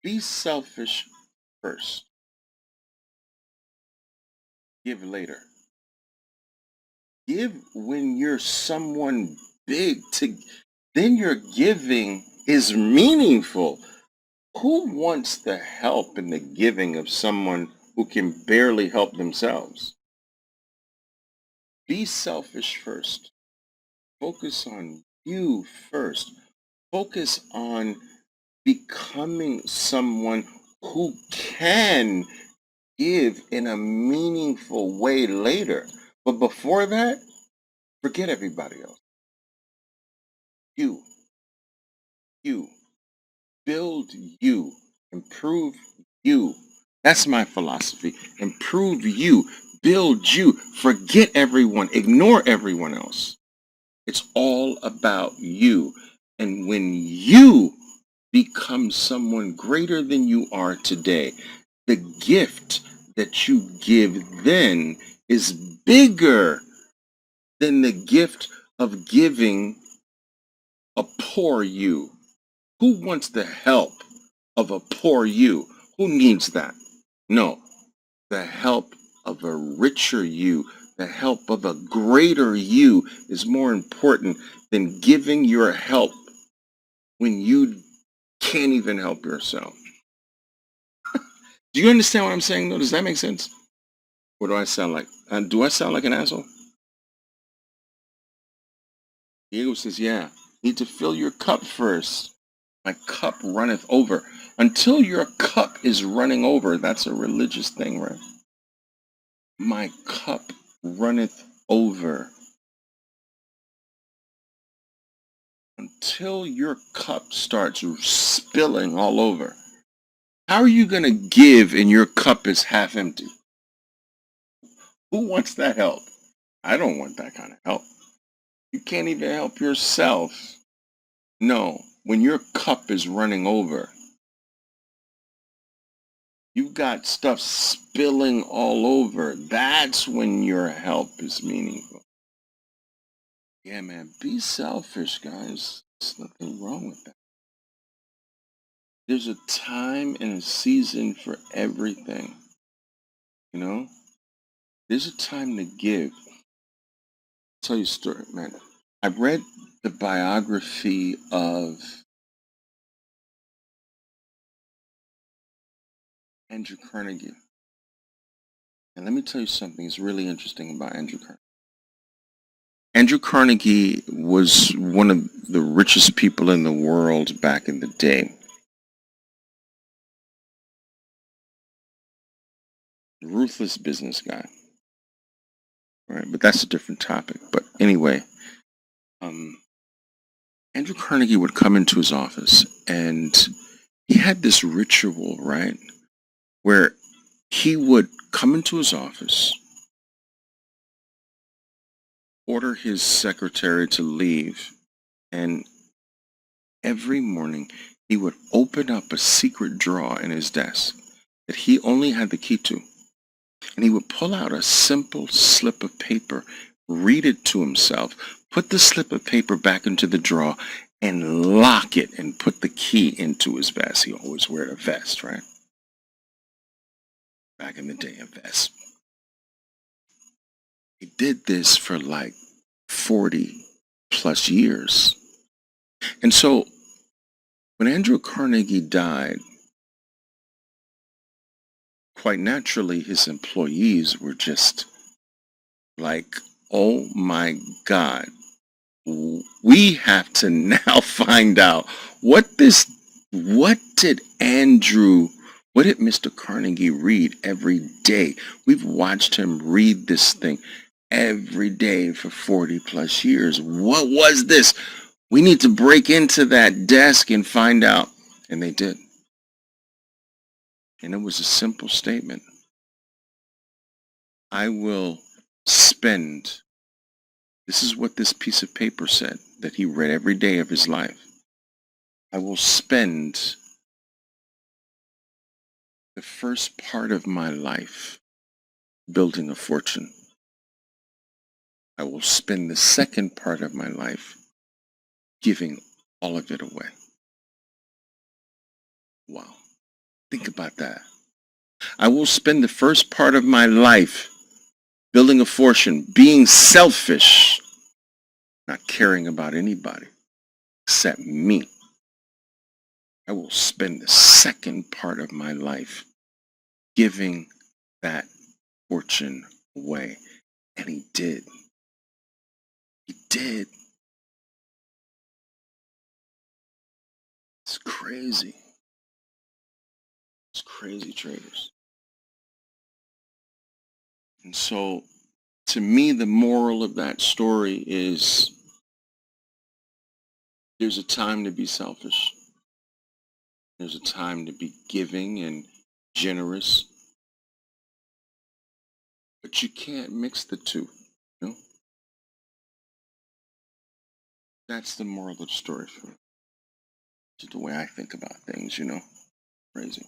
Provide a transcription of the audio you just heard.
Be selfish first, give later. Give when you're someone big to then your giving is meaningful. Who wants the help and the giving of someone who can barely help themselves? Be selfish first. Focus on you first. Focus on becoming someone who can give in a meaningful way later. But before that, forget everybody else. You, you, build you, improve you. That's my philosophy. Improve you, build you, forget everyone, ignore everyone else. It's all about you. And when you become someone greater than you are today, the gift that you give then is bigger than the gift of giving a poor you. Who wants the help of a poor you? Who needs that? No, the help of a richer you, the help of a greater you is more important than giving your help when you can't even help yourself. Do you understand what I'm saying though? Does that make sense? What do I sound like? Do I sound like an asshole? Diego says, yeah, need to fill your cup first. My cup runneth over. Until your cup is running over, that's a religious thing, right? My cup runneth over. Until your cup starts spilling all over. How are you going to give and your cup is half empty? Who wants that help? I don't want that kind of help. You can't even help yourself. No, when your cup is running over, you got stuff spilling all over. That's when your help is meaningful. Yeah, man, be selfish, guys. There's nothing wrong with that. There's a time and a season for everything, you know? There's a time to give. I'll tell you a story, man. I read the biography of Andrew Carnegie. And let me tell you something that's really interesting about Andrew Carnegie. Andrew Carnegie was one of the richest people in the world back in the day. Ruthless business guy. Right? But that's a different topic. But anyway, Andrew Carnegie would come into his office and he had this ritual, right? Where he would come into his office, order his secretary to leave, and every morning he would open up a secret drawer in his desk that he only had the key to. And he would pull out a simple slip of paper, read it to himself, put the slip of paper back into the drawer, and lock it and put the key into his vest. He always wore a vest, right? Back in the day, a vest. He did this for like 40 plus years. And so when Andrew Carnegie died, quite naturally, his employees were just like, oh my God, we have to now find out what did Mr. Carnegie read every day? We've watched him read this thing every day for 40 plus years. What was this? We need to break into that desk and find out. And they did. And it was a simple statement. I will spend, this is what this piece of paper said that he read every day of his life. I will spend the first part of my life building a fortune. I will spend the second part of my life giving all of it away. Wow. Think about that. I will spend the first part of my life building a fortune, being selfish, not caring about anybody except me. I will spend the second part of my life giving that fortune away. And he did. He did. It's crazy. It's crazy, traders. And so, to me, the moral of that story is there's a time to be selfish. There's a time to be giving and generous. But you can't mix the two. You know? That's the moral of the story for me. Just the way I think about things, Crazy.